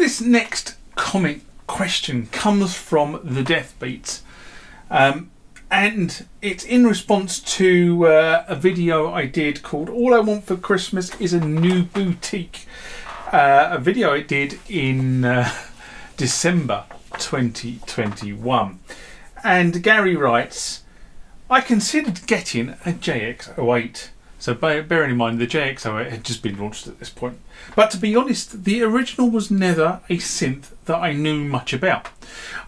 this next comment question comes from the Death Beats, and it's in response to a video I did called "All I Want for Christmas is a New Boutique," a video I did in December 2021. And Gary writes, "I considered getting a JX08." So bearing in mind the JX08 had just been launched at this point. "But to be honest, the original was never a synth that I knew much about.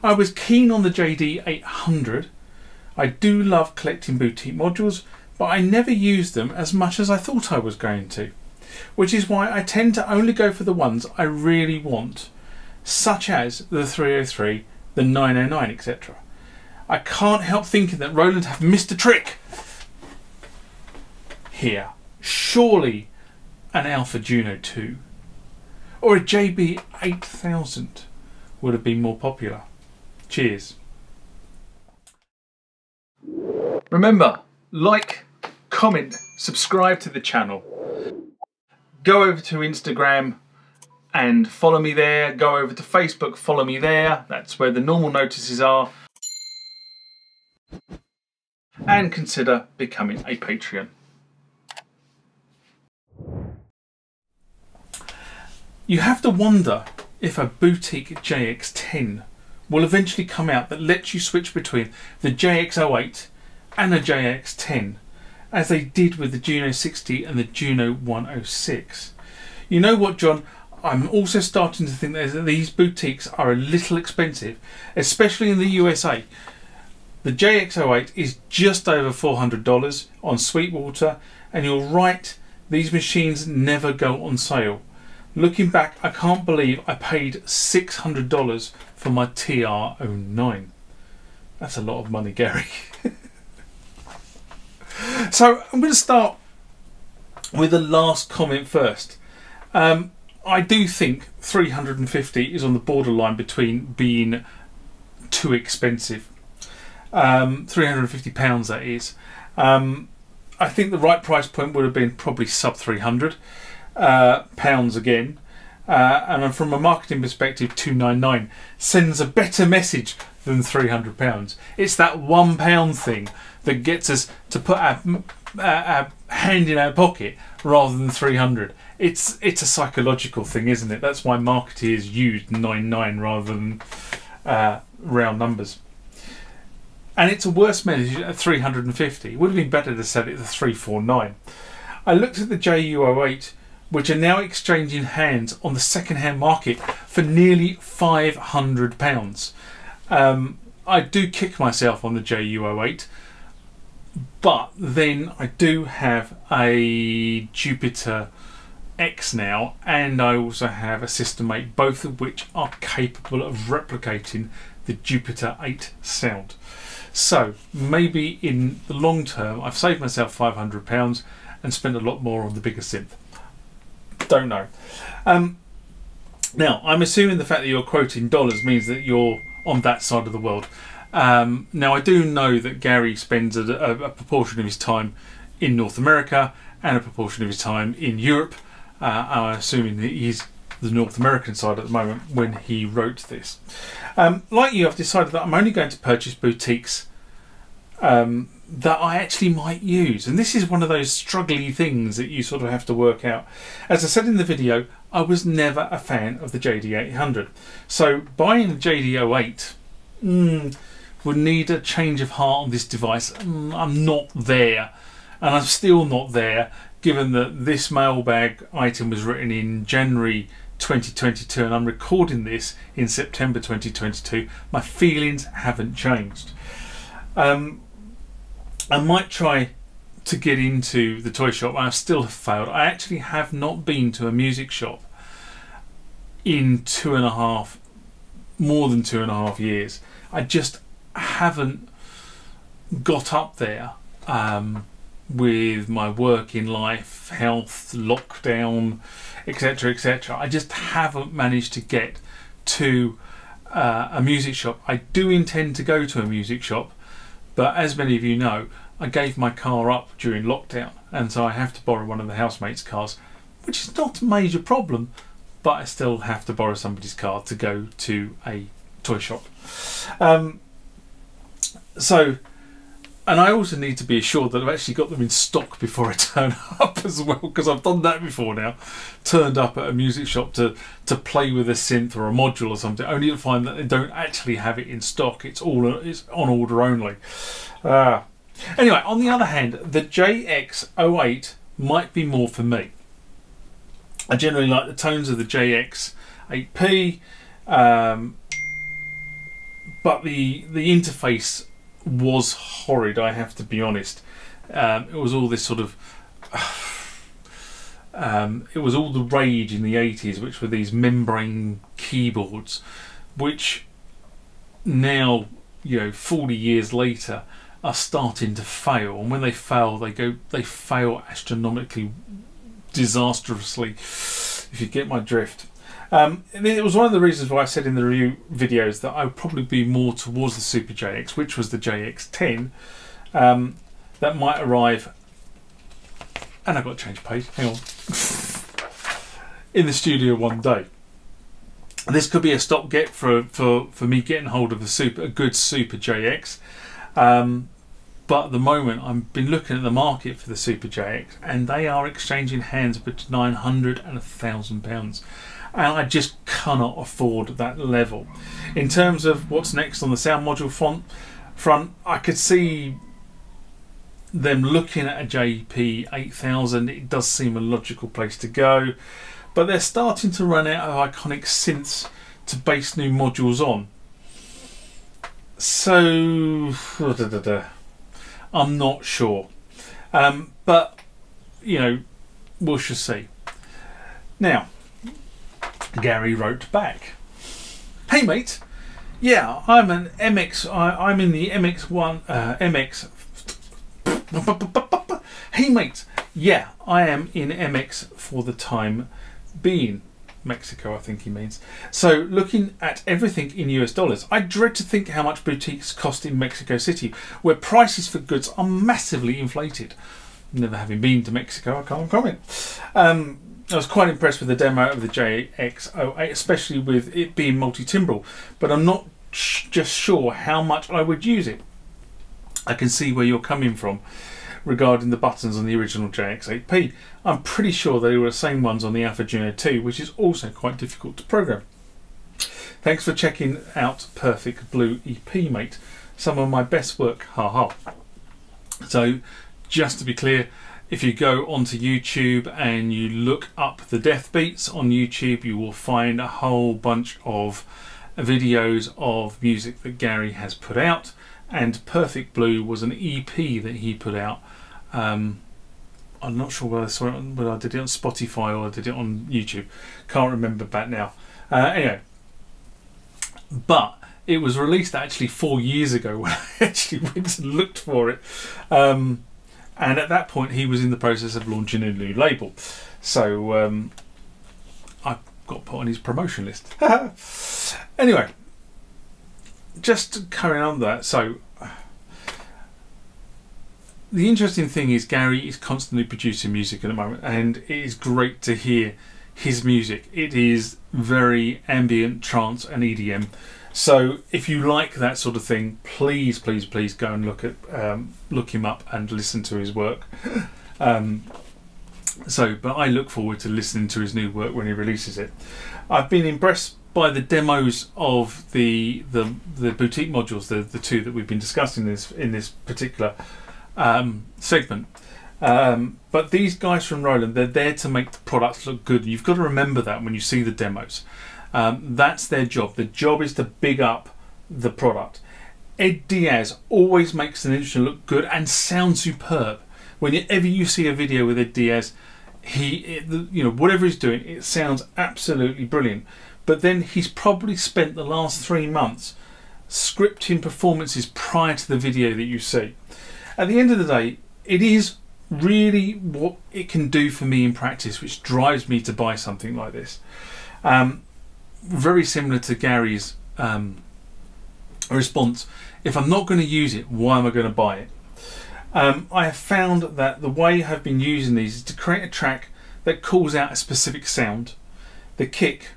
I was keen on the JD800. I do love collecting boutique modules, but I never used them as much as I thought I was going to, which is why I tend to only go for the ones I really want, such as the 303, the 909, etc. I can't help thinking that Roland have missed a trick here. Surely an Alpha Juno 2 or a JB8000 would have been more popular. Cheers." Remember, like, comment, subscribe to the channel. Go over to Instagram and follow me there. Go over to Facebook, follow me there. That's where the normal notices are. And consider becoming a Patreon. You have to wonder if a boutique JX10 will eventually come out that lets you switch between the JX08 and a JX10, as they did with the Juno 60 and the Juno 106. You know what, John? I'm also starting to think that these boutiques are a little expensive, especially in the USA. The JX08 is just over $400 on Sweetwater, and you're right, these machines never go on sale. Looking back, I can't believe I paid $600 for my TR09. That's a lot of money, Gary. So I'm going to start with the last comment first. I do think 350 is on the borderline between being too expensive. £350 that is. I think the right price point would have been probably sub 300 pounds again, and from a marketing perspective, 299 sends a better message than £300. It's that £1 thing that gets us to put our hand in our pocket rather than 300. It's a psychological thing, isn't it? That's why marketeers used 99 rather than round numbers. And it's a worse message at 350. It would have been better to sell it at 349. I looked at the JU08, which are now exchanging hands on the second-hand market for nearly £500. I do kick myself on the JU08, but then I do have a Jupiter X now, and I also have a System 8, both of which are capable of replicating the Jupiter 8 sound. So maybe in the long term I've saved myself £500 and spent a lot more on the bigger synth. Don't know. Now I'm assuming the fact that you're quoting dollars means that you're on that side of the world. Now I do know that Gary spends a proportion of his time in North America and a proportion of his time in Europe. I'm assuming that he's the North American side at the moment when he wrote this. Like you, I've decided that I'm only going to purchase boutiques that I actually might use, and this is one of those struggly things that you sort of have to work out. As I said in the video, I was never a fan of the JD800, so buying a JD08 would need a change of heart on this device. I'm not there, and I'm still not there, given that this mailbag item was written in January 2022 and I'm recording this in September 2022. My feelings haven't changed. I might try to get into the toy shop, and I still have failed. I actually have not been to a music shop in more than 2.5 years. I just haven't got up there with my work in life, health, lockdown, etc, etc. I just haven't managed to get to a music shop. I do intend to go to a music shop, but as many of you know, I gave my car up during lockdown, and so I have to borrow one of the housemates' cars, which is not a major problem, but I still have to borrow somebody's car to go to a toy shop. And I also need to be assured that I've actually got them in stock before I turn up as well, because I've done that before now. Turned up at a music shop to play with a synth or a module or something, only to find that they don't actually have it in stock. It's on order only. Anyway, on the other hand, the JX08 might be more for me. I generally like the tones of the JX8P, but the interface was horrid, I have to be honest. It was all this sort of it was all the rage in the 80s, which were these membrane keyboards, which now, 40 years later, are starting to fail. And when they fail, they fail astronomically, disastrously, if you get my drift. It was one of the reasons why I said in the review videos that I would probably be more towards the Super JX, which was the JX10, that might arrive, and I've got to change page, hang on, in the studio one day. This could be a stopgap for me getting hold of a good Super JX, but at the moment I've been looking at the market for the Super JX, and they are exchanging hands between £900 and £1,000. And I just cannot afford that level. In terms of what's next on the sound module front, I could see them looking at a JP8000. It does seem a logical place to go, but they're starting to run out of iconic synths to base new modules on. So I'm not sure, but we shall see. Now, Gary wrote back, "Hey mate, yeah, I'm an MX. I'm in the MX1 MX. Hey mate, yeah, I am in MX for the time being. Mexico, I think he means. So looking at everything in US dollars, I dread to think how much boutiques cost in Mexico City, where prices for goods are massively inflated. Never having been to Mexico, I can't comment. I was quite impressed with the demo of the JX08, especially with it being multi-timbral, but I'm not just sure how much I would use it. I can see where you're coming from regarding the buttons on the original JX8P. I'm pretty sure they were the same ones on the Alpha Juno 2, which is also quite difficult to program. Thanks for checking out Perfect Blue EP, mate. Some of my best work, haha." So, just to be clear, if you go onto YouTube and you look up the Death Beats on YouTube, you will find a whole bunch of videos of music that Gary has put out, and Perfect Blue was an EP that he put out. I'm not sure whether I did it on Spotify or I did it on YouTube. Can't remember back now. Anyway, but it was released actually 4 years ago when I actually went and looked for it. And at that point, he was in the process of launching a new label. So I got put on his promotion list. Anyway, just carrying on that. So the interesting thing is Gary is constantly producing music at the moment, and it is great to hear his music. It is very ambient, trance and EDM. So if you like that sort of thing, please go and look him up and listen to his work. But I look forward to listening to his new work when he releases it. I've been impressed by the demos of the boutique modules, the two that we've been discussing in this particular segment. But these guys from Roland, they're there to make the products look good. You've got to remember that when you see the demos. That's their job. The job is to big up the product. Ed Diaz always makes an instrument look good and sound superb. Whenever you see a video with Ed Diaz, whatever he's doing, it sounds absolutely brilliant. But then he's probably spent the last 3 months scripting performances prior to the video that you see. At the end of the day, it is really what it can do for me in practice, which drives me to buy something like this. Very similar to Gary's response. If I'm not going to use it, why am I going to buy it? I have found that the way I've been using these is to create a track that calls out a specific sound. the kick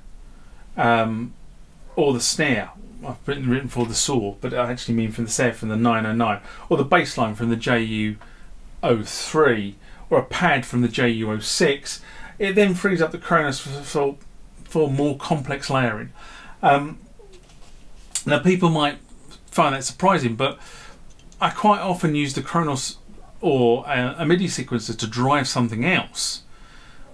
or the snare. I've written for the saw, but I actually mean from the snare from the 909, or the bass line from the JU03, or a pad from the JU06. It then frees up the Kronos for more complex layering. Now people might find that surprising, but I quite often use the Kronos or a MIDI sequencer to drive something else,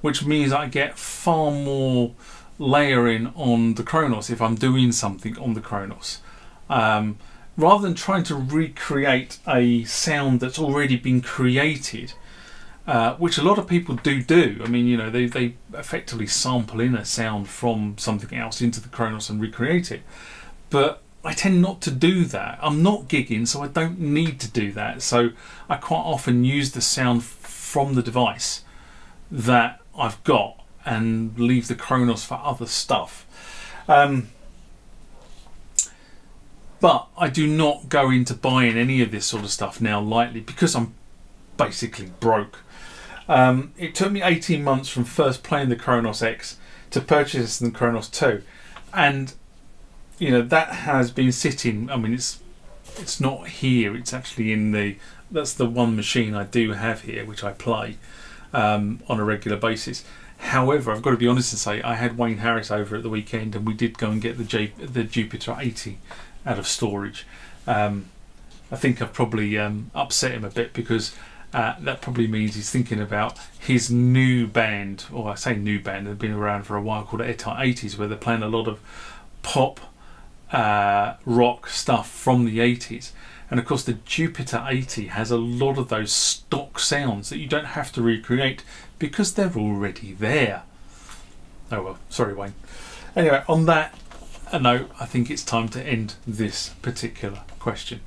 which means I get far more layering on the Kronos if I'm doing something on the Kronos, rather than trying to recreate a sound that's already been created, which a lot of people do. I mean, you know, they effectively sample in a sound from something else into the Kronos and recreate it. But I tend not to do that. I'm not gigging, so I don't need to do that. So I quite often use the sound from the device that I've got and leave the Kronos for other stuff. But I do not go into buying any of this sort of stuff now lightly, because I'm basically broke. It took me 18 months from first playing the Kronos X to purchasing the Kronos 2, and you know, that has been sitting. I mean, it's not here, it's actually in the, that's the one machine I do have here which I play on a regular basis. However, I've got to be honest and say I had Wayne Harris over at the weekend, and we did go and get the Jupiter 80 out of storage. I think I've probably upset him a bit, because that probably means he's thinking about his new band, or I say new band, they've been around for a while, called Airtight 80s, where they're playing a lot of pop rock stuff from the 80s. And of course the Jupiter 80 has a lot of those stock sounds that you don't have to recreate, because they're already there. Oh well, sorry Wayne. Anyway, on that note, I think it's time to end this particular question.